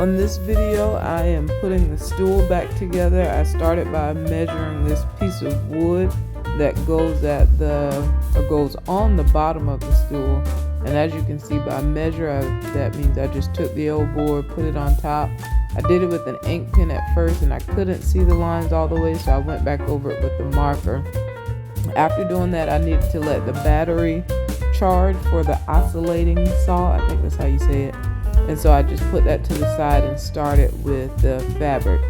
on this video, I am putting the stool back together. I started by measuring this piece of wood that goes on the bottom of the stool. And as you can see by measure, that means I just took the old board, put it on top. I did it with an ink pen at first and I couldn't see the lines all the way, so I went back over it with the marker. After doing that, I needed to let the battery charge for the oscillating saw. I think that's how you say it. And so I just put that to the side and started with the fabric.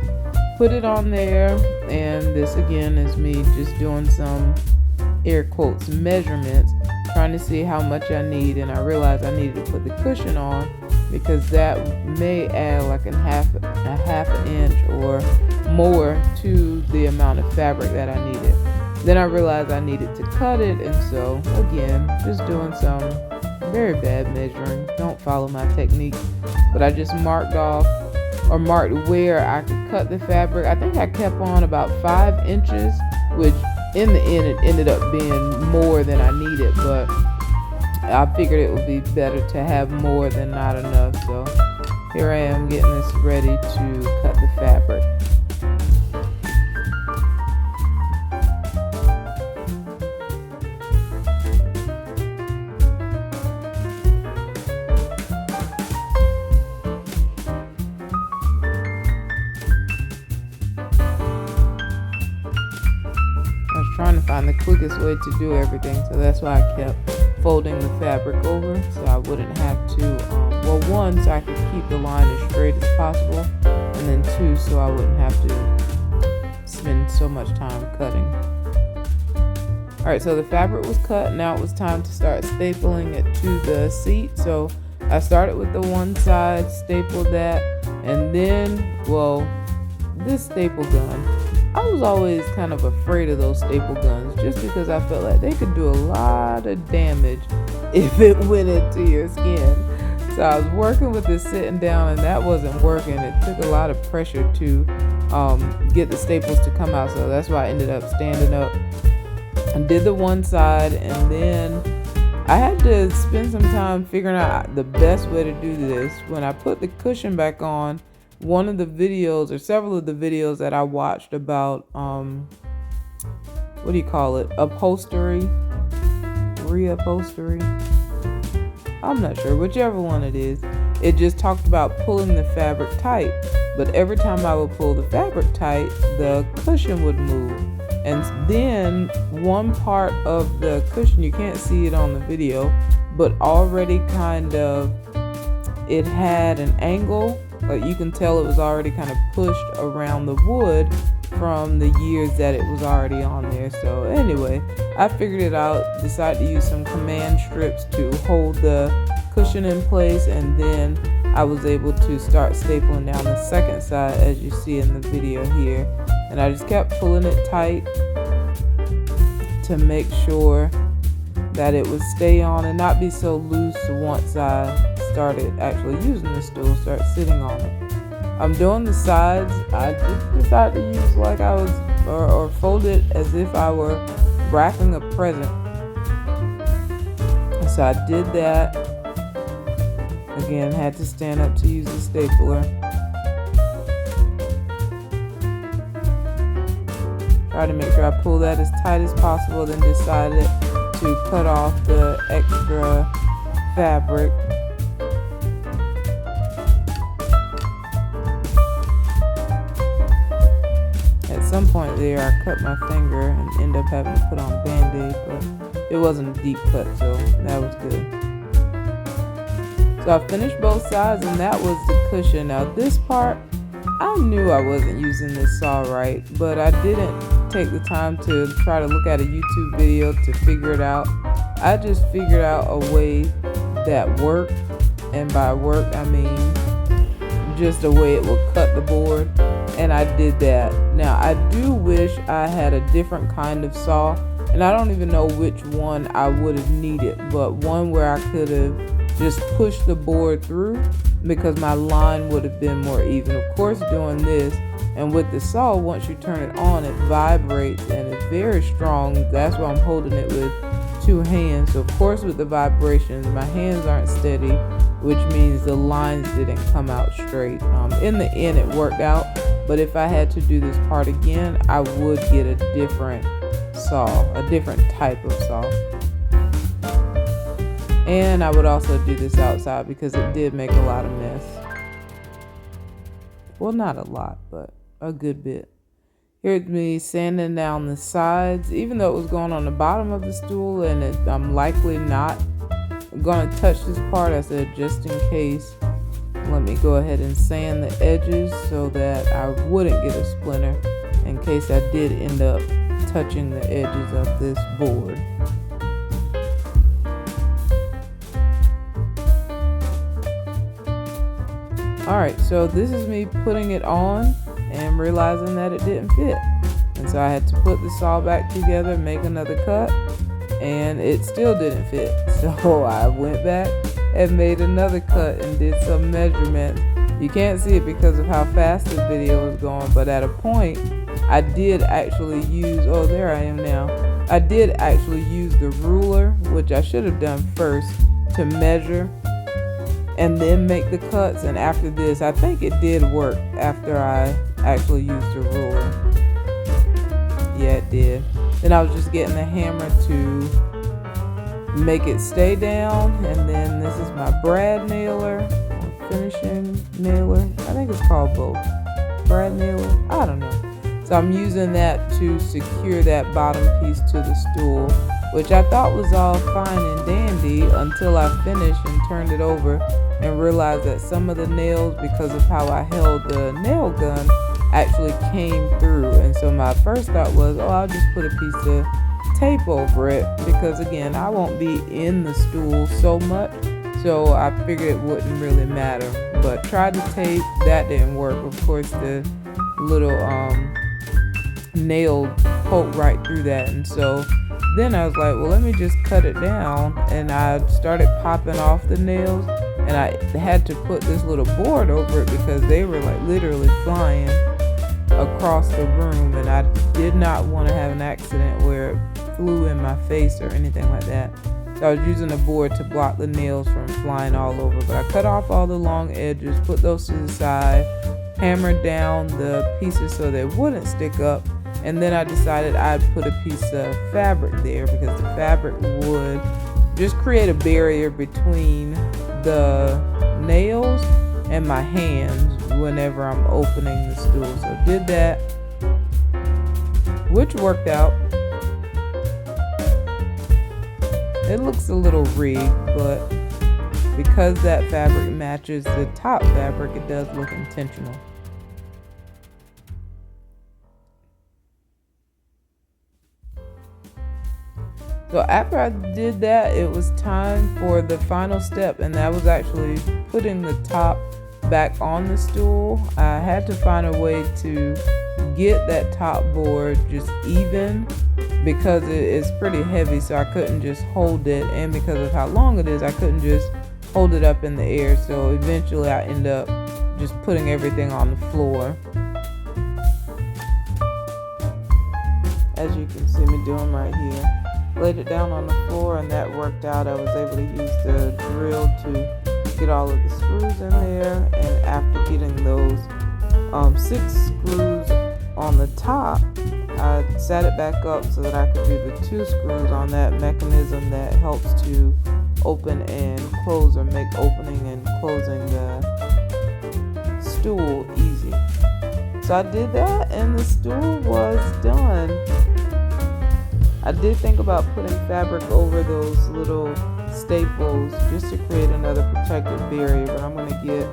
Put it on there, and this again is me just doing some air quotes measurements, trying to see how much I need, and I realized I needed to put the cushion on because that may add like a half an inch or more to the amount of fabric that I needed. Then I realized I needed to cut it, and so again, just doing some very bad measuring. Don't follow my technique, but I just marked where I could cut the fabric. I think I kept on about 5 inches, which in the end it ended up being more than I needed, but I figured it would be better to have more than not enough. So here I am getting this ready to cut the fabric. Trying to find the quickest way to do everything, so that's why I kept folding the fabric over so I wouldn't have to one, so I could keep the line as straight as possible, and then 2, so I wouldn't have to spend so much time cutting. Alright, so the fabric was cut. Now it was time to start stapling it to the seat. So I started with the one side, stapled that, and then, this staple gun, I was always kind of afraid of those staple guns just because I felt like they could do a lot of damage if it went into your skin. So I was working with this sitting down and that wasn't working. It took a lot of pressure to get the staples to come out. So that's why I ended up standing up and did the one side, and then I had to spend some time figuring out the best way to do this. When I put the cushion back on, one of the videos or several of the videos that I watched about upholstery, reupholstery, I'm not sure, whichever one it is, it just talked about pulling the fabric tight. But every time I would pull the fabric tight, the cushion would move, and then one part of the cushion, you can't see it on the video, but already kind of, it had an angle. Like you can tell it was already kind of pushed around the wood from the years that it was already on there. So anyway, I figured it out, decided to use some command strips to hold the cushion in place, and then I was able to start stapling down the second side as you see in the video here. And I just kept pulling it tight to make sure that it would stay on and not be so loose once I started actually using the stool, start sitting on it. I'm doing the sides. I just decided to use like I was, or fold it as if I were wrapping a present. So I did that. Again, had to stand up to use the stapler. Try to make sure I pull that as tight as possible, then decided to cut off the extra fabric. At some point there, I cut my finger and ended up having to put on a band-aid, but it wasn't a deep cut, so that was good. So I finished both sides, and that was the cushion. Now this part, I knew I wasn't using this saw right, but I didn't take the time to try to look at a YouTube video to figure it out. I just figured out a way that worked, and by work I mean just a way it will cut the board, and I did that. Now I do wish I had a different kind of saw, and I don't even know which one I would have needed, but one where I could have just pushed the board through, because my line would have been more even. Of course, doing this, and with the saw, once you turn it on, it vibrates and it's very strong. That's why I'm holding it with 2 hands. So of course with the vibrations, my hands aren't steady. which means the lines didn't come out straight. In the end it worked out, but if I had to do this part again, I would get a different saw, a different type of saw. And I would also do this outside because it did make a lot of mess. Well, not a lot, but a good bit. Here's me sanding down the sides, even though it was going on the bottom of the stool, and I'm likely not going to touch this part. I said just in case, let me go ahead and sand the edges so that I wouldn't get a splinter in case I did end up touching the edges of this board. Alright, so this is me putting it on and realizing that it didn't fit. And so I had to put the saw back together, make another cut, and it still didn't fit. So I went back and made another cut and did some measurements. You can't see it because of how fast the video is going, but at a point I did actually use, oh there I am now. I did actually use the ruler, which I should have done first, to measure and then make the cuts. And after this, I think it did work after I actually used the ruler. Yeah, it did. Then I was just getting the hammer to make it stay down, and then this is my brad nailer, or finishing nailer. I think it's called both. Brad nailer? I don't know. So I'm using that to secure that bottom piece to the stool, which I thought was all fine and dandy until I finished and turned it over and realized that some of the nails, because of how I held the nail gun, actually came through. And so my first thought was, oh, I'll just put a piece of tape over it, because again, I won't be in the stool so much, so I figured it wouldn't really matter. But tried the tape, that didn't work. Of course, the little nail poked right through that, and so then I was like, well, let me just cut it down, and I started popping off the nails, and I had to put this little board over it because they were like literally flying across the room, and I did not want to have an accident where it flew in my face or anything like that. So I was using a board to block the nails from flying all over, but I cut off all the long edges, put those to the side, hammered down the pieces so they wouldn't stick up, and then I decided I'd put a piece of fabric there because the fabric would just create a barrier between the nails and my hands whenever I'm opening the stool. So did that, which worked out. It looks a little rigged, but because that fabric matches the top fabric, it does look intentional. So after I did that, it was time for the final step, and that was actually putting the top back on the stool. I had to find a way to get that top board just even because it is pretty heavy, so I couldn't just hold it, and because of how long it is, I couldn't just hold it up in the air. So eventually I end up just putting everything on the floor, as you can see me doing right here. Laid it down on the floor, and that worked out. I was able to use the drill to get all of the screws in there, and after getting those 6 screws on the top, I sat it back up so that I could do the 2 screws on that mechanism that helps to open and close, or make opening and closing the stool easy. So I did that, and the stool was done. I did think about putting fabric over those little staples just to create another protective barrier, but I'm going to get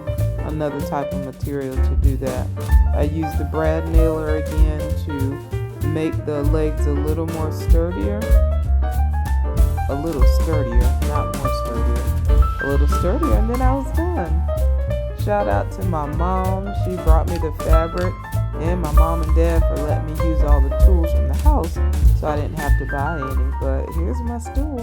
another type of material to do that. I used the brad nailer again to make the legs a little more sturdier. A little sturdier, not more sturdier. A little sturdier, and then I was done. Shout out to my mom. She brought me the fabric, and my mom and dad for letting me use all the tools from the house so I didn't have to buy any. But here's my stool.